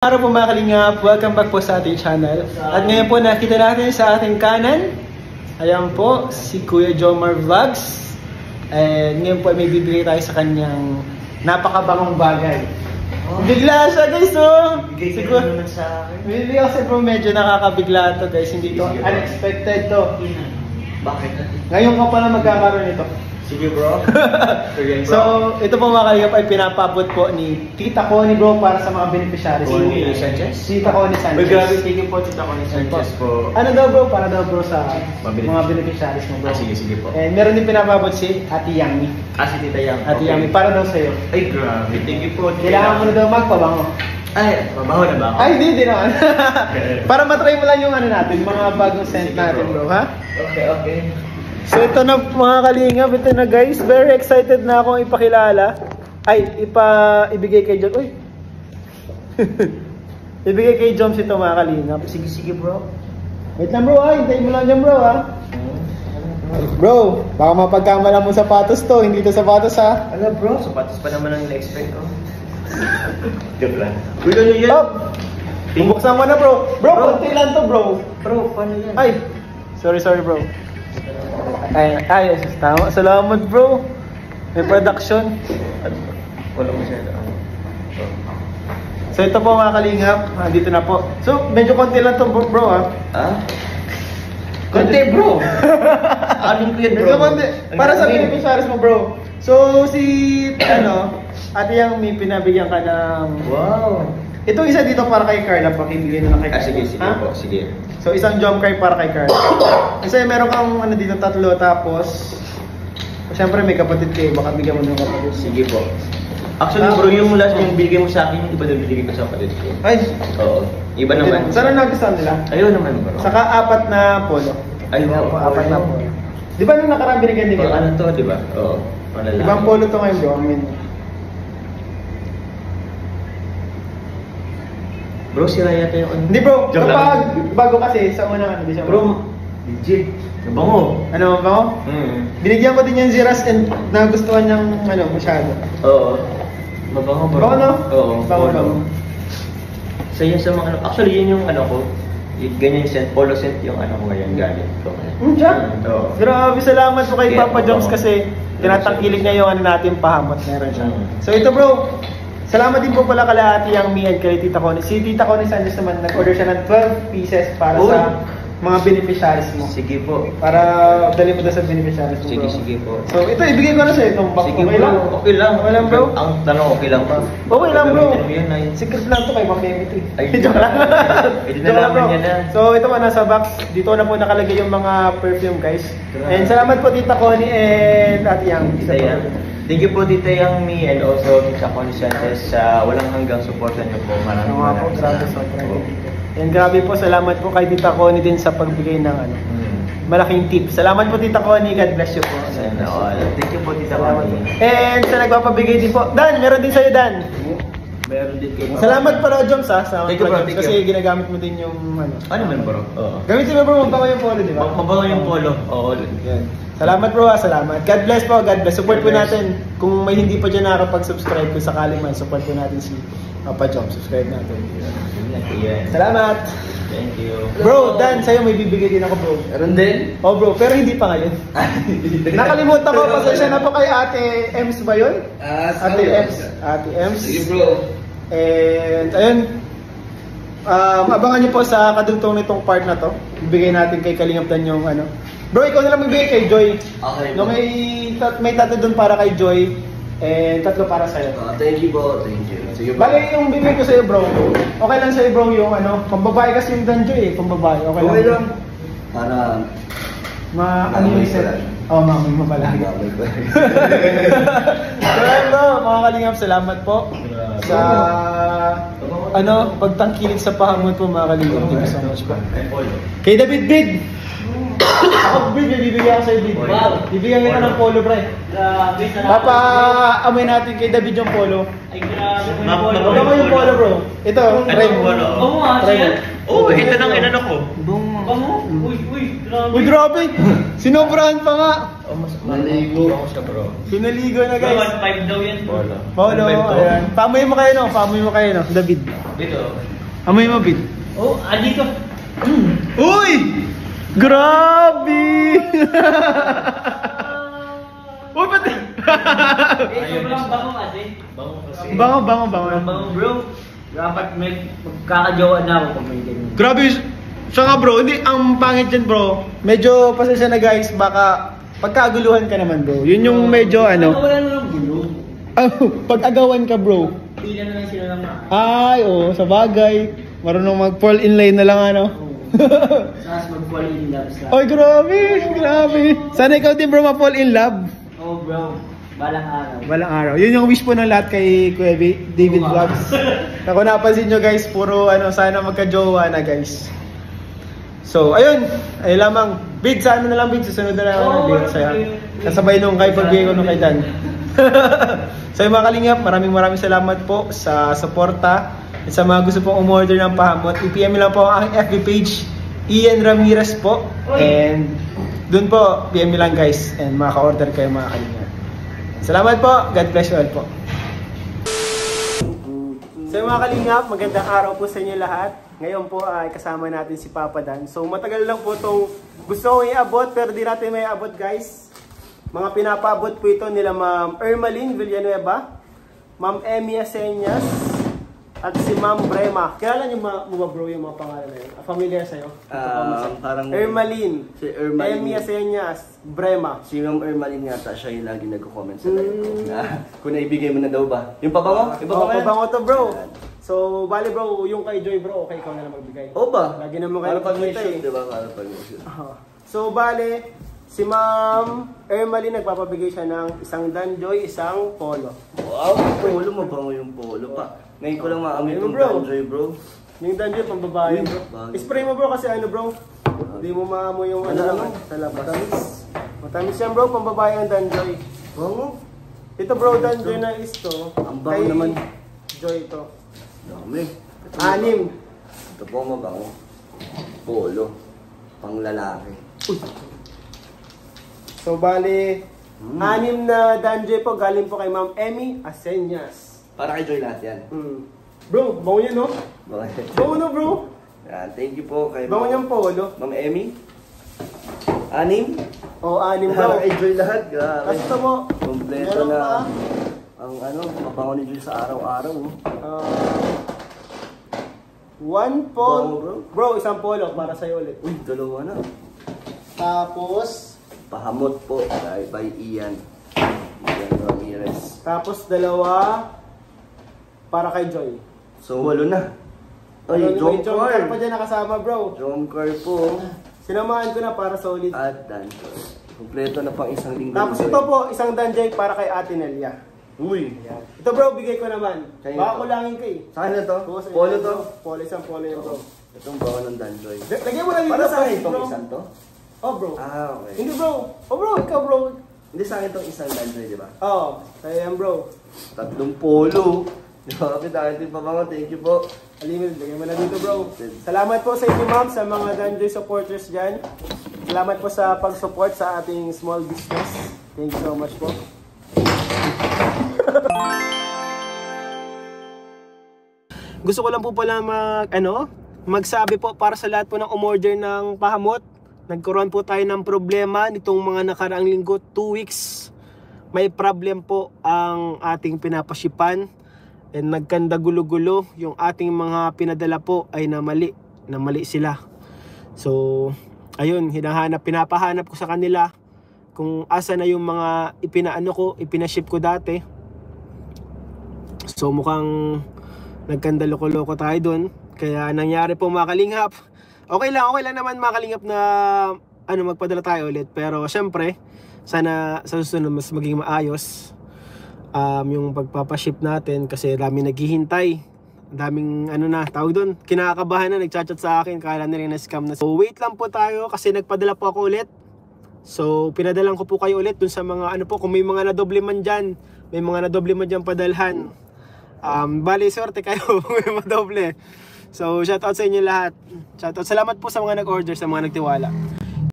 Araw po mga kalingap, welcome back po sa ating channel. At ngayon po nakita natin sa ating kanan, ayan po, si Kuya Jomar Vlogs. And ngayon po may bibigay tayo sa kanyang napakabangong bagay. Bigla siya guys, oh! Bigay ka naman sa akin. Bibigay kasi po medyo nakakabigla to guys, hindi to unexpected to. Bakit? Ngayon ko pala magkakaroon ito. Sige bro. So, ito po mga kalingap ay pinapabot po ni Tita Connie bro para sa mga beneficiaries. Connie Sanchez? Tita Connie Sanchez. Grabe, sige po Tita Connie Sanchez po. Ano daw bro? Para daw bro sa mga beneficiaries mo bro. Sige po. And meron din pinapabot si Ate Yami. Si Tita Yang. Ate Yami, para daw sa'yo. Ay grabe, thank you po. Kailangan mo na daw magpabango. Ay, mabaho na ba ako? Ay, hindi naman. Para matry mo lang yung ano natin, mga bagong scent natin bro, ha? Okay. So ito na mga kalingap, ito na guys. Very excited na akong ipakilala. Ay, ibigay kay Joms. Uy! Ibigay kay Joms ito mga kalingap. Sige bro. Wait lang bro, hintayin mo lang dyan bro ha. Bro, baka mapagkamalan mo sapatos to, hindi to sapatos ha. Ano bro, sapatos pa naman ang in-expect ko. Joke lang. Uy, ano yan? Oh! Bubuksan mo na bro. Bro, konti lang to bro. Bro, paano yan? Ay! Sorry bro. Ay, tama. Salamat bro. May production. Wala mo siya. So ito po mga kalingap, dito na po. So medyo konti lang to bro ha. Konti bro. Anong clear bro? Medyo konti. Para sa beneficiaries mo bro. So si Ate Yang may pinabigyan ka ng... Wow. Ito isa dito para kay Carla, pakibigay na lang kay Carla. Sige po, sige. So isang jump card para kay Carla. Kasi meron kang dito tatlo, tapos siyempre may kapatid kayo, baka bigyan mo ng kapatid. Sige po. Actually bro, yung last yung binigay mo sa akin, yung iba na binigay ko sa kapatid ko. Ay! Oo. Iba naman. Saan ang nagustuhan nila? Ayun naman bro. Saka apat na polo. Ay, wow. Apat na polo. Di ba nung nakaraan binigyan din Pang ka? ano to, di ba? Oo. Panalaki. Ibang polo to ngayon bro, I mean. Bro, sila yata yung ano. Hindi bro, Joke kapag lang. bago kasi sa unang di siya Bro, legit. Nabango. Ano ba ako? Binigyan ko din yung Ziras and nagustuhan niyang masyado. Oo. Mabango bro. Bango no? Oo. Bango. So yun sa mga actually yun yung ano ko. Ganyan yung scent, polo scent yung ano ko ngayon galing ko. Siya? Oo. Grabe, salamat po kay Yeah, Papa Joms oo. kasi tinatangkilik niya yung natin pahamot meron siya. Mm. So ito bro, salamat din po pala kala Ate Yang Mi and kay Tita Connie. Si Tita Connie Sanchez naman nag-order siya ng 12 pieces para sa mga beneficiaries mo. Sige po. Para dali mo doon sa beneficiaries mo bro. Sige po. So ito, ibigay ko na sa'yo itong box. Sige Okay bro, lang? okay lang. Okay lang bro? Ang tanong okay lang ba? Okay lang bro. Gamitin mo yun, ay. Secret lang to kay Ma'am Emity. Ay, Joke lang. Pwede na Joke lang, naman bro. yan na. So ito man nasa box. Dito na po nakalagay yung mga perfume guys. And salamat po Tita Connie and Ate Yang. Tita Yang. Thank you po Tita Yang Mi and also Tita Connie Sanchez sa walang hanggang suporta niyo po. Maraming Grabe salamat. And grabe po, salamat po kay Tita Connie din sa pagbigay ng malaking tip. Salamat po Tita Connie, God bless you po. Sana all. Thank you po Tita Connie. And sa nagpapabigay din po, Dan, meron din sa'yo Dan. Meron din kayo. Salamat pala Joms ha, salamat Thank you, pala bro. Joms, Thank kasi you. ginagamit mo din yung Ano man bro? Oo. Gamitin mo bro, mabango yung polo, di ba? Mabango yung polo. Oo. Yan. Salamat bro ha, salamat. God bless po, God bless. Support po God bless. natin. Kung may hindi pa dyan nakakapag-subscribe, kung sakali man, support po natin si Papa Joms. Subscribe natin. Yan. Salamat! Thank you. Bro, Dan, sa'yo may bibigay din ako bro. Meron din? Oh bro, pero hindi pa ngayon. Nakalimutan ko, pasensya na po kay Ate Ems ba yun? Ate Ems. Ate Ems. Sige bro. And ayun, abangan niyo po sa kadugtong nitong part na to. Ibigay natin kay Kalingap Dan yung Bro, ikaw na lang magbigay kay Joy. Okay. No, may tatlo doon para kay Joy. And tatlo para sa'yo. Thank you bro. Thank you. Sige bro. Bagay yung bibigay ko sa'yo bro. Okay lang sa'yo bro yung pambabae kasi yung Dan Joy pambabae. Okay lang. Okay lang. Para Yung set. Oh, mamay mo pala. Kaya bro, mga Kalingap, salamat po sa pagtangkilik sa pahamon po mga Kalingap. Thank you so much po. Kay David Bid! Ako Bid, bibigyan ako sa'yo Bid. Bibigyan kita ng polo, pre. Papa-amoy natin kay David yung polo. Ay, grabe mo Ito yung polo. mo yung polo bro. Ito, try mo. Oo nga, Try mo. siya. Oo, ito nang inano ko. Bango? Uy, grabe. Uy, grabe! Sinobrahan pa nga! Maligo ako siya bro. Sinaligo na Bro, guys. 1.5 daw yan. Polo, ayan. Pamoy mo kayo no, David. Dito. Amoy mo, Bit. Oh, dito. Uy! Grabe! Uy, pati! Sobrang bango kasi. Bango. Bango bro. Dapat may magkakajowa na ako kung may ganyan. Grabe, siya nga bro, hindi, ang pangit yan bro. Medyo, pasensya na guys, baka pagkaguluhan ka naman bro. Yun yung medyo Wala na lang gulo. pag-agawan ka bro. Pila na lang sila lang na. Ay, oo, sa bagay. Marunong mag-fall in line na lang ano. Saan mag-fall in love sa. Oy, grabe. Sana ikaw din bro ma-fall in love. Oh bro, balang araw. Walang araw. Yun yung wish po ng lahat kay Kuya David Vlogs. Kung napansin nyo guys, puro sana magka-jowa na guys. So, ayun. Ay lamang. Bid, sa na lang bid. Susunod na lang ako ng video sa'yo. Kasabay nung kay pagbigay ko nung kay Dan. So, yung mga kalingap, maraming salamat po sa suporta. At sa mga gusto pong umorder ng pahamot, i-PM lang po ang aking FB page, Ian Ramirez po. And dun po, PM lang guys. And makaka-order kayo mga kalingap. Salamat po. God bless you all po. So mga kalingap, magandang araw po sa inyo lahat. Ngayon po ay kasama natin si Papa Dan. So matagal lang po itong gusto kong iabot pero di natin may abot guys. Mga pinapaabot po ito nila Ma'am Ermaline Villanueva, Ma'am Emmy Aseñas, at si Ma'am Brema. Kilala niyo mo ba bro yung mga pangalan na yun? Familiar sa'yo? Parang Ermaline, si Ermaline. Emmy Aseñas, Brema. Si Ma'am Ermaline yata, siya yung lagi nagko-comment sa live ko na kung naibigay mo na daw ba. Yung pabango? Yung pabango yan? Pabango to bro. So, bali bro, yung kay Joy bro, okay, ikaw na lang magbigay. Oo ba? Lagi naman kayo Para pag may nakikita shoot, eh. di ba? Para pag may shoot. So, bale, si Ma'am Ermaline nagpapabigay siya ng isang Danjoy, isang polo. Wow, polo, mabango yung polo pa. Ngayon ko lang maamoy Ayun, itong bro. Danjoy, bro. Yung Danjoy, pang babae Uy, bro. bagay. Spray mo bro kasi bro, hindi mo maamoy yung Ano? sa labas. Matamis yan bro, pang babae ang Danjoy. Bango. Ito bro, Danjoy na is to. Ang bango naman. Joy ito. Dami. Ito, 6. Ito po mabango. Polo. Pang lalaki. So, bali, 6 na Danjoy po, galing po kay Ma'am Emmy Aseñas. Para kay Joy lahat yan. Bro, bango yan no? Bakit? Bango no bro? Yan, thank you po kay Bango niyang polo. Ma'am Emmy. 6. O, 6 bro. Para kay Joy lahat. Grabe. Kasto mo? Kompleto Meron na pa? ang kapango ni Joy sa araw-araw. One Bango, polo. Bro, isang polo para sa'yo ulit. Uy, dalawa na. Tapos, Pahamot po by Ian. Ian Ramirez. tapos dalawa para kay Joy. So, 8 na. Ay, May Jomcar. pa dyan nakasama bro. Jomcar po. Sinamahan ko na para solid. At Danjoy. Kompleto na pang isang linggo. Tapos ito po, isang Danjoy para kay Ate Nelia. Uy. Ito bro, bigay ko naman. Sa'yo Baka to. kulangin ka eh. Sa akin na to? Oo, sa Polo inyo, to? bro. Polo, isang polo yan bro. Itong bawa ng Danjoy. Lagyan mo na dito Para sa sa akin akin itong bro. isang to? Oh bro. Ah, okay. Hindi bro. Oh bro, ikaw bro. Hindi sa akin itong isang Danjoy, di ba? Oh, kaya yan bro. 3 polo. Grabe, dahil din pabango. Thank you po. Alimil, lagyan mo na dito bro. Salamat po sa inyo ma'am, sa mga Danjoy supporters dyan. Salamat po sa pag-support sa ating small business. Thank you so much po. Gusto ko lang po pala magsabi po para sa lahat po ng umorder ng pahamot. Nagkaroon po tayo ng problema nitong mga nakaraang linggo, 2 weeks. May problem po ang ating pinapashipan. And nagkanda gulo-gulo, yung ating mga pinadala po ay namali sila. So, ayun, pinapahanap ko sa kanila kung asa na yung mga ipinaship ko dati. So, mukhang nagkanda loko-loko tayo dun. Kaya nangyari po mga kalingap. Okay lang naman mga kalingap na magpadala tayo ulit. Pero syempre, sana sa susunod mas maging maayos yung pagpapaship natin kasi dami naghihintay. Daming tawag doon, kinakabahan na, nagchat-chat sa akin, kala nila na scam na. So wait lang po tayo kasi nagpadala po ako ulit. So pinadalan ko po kayo ulit dun sa mga kung may mga nadoble man dyan, may mga nadoble man dyan padalhan. Bali swerte kayo kung may madoble. So shoutout sa inyo lahat. Shoutout, salamat po sa mga nag-order, sa mga nagtiwala.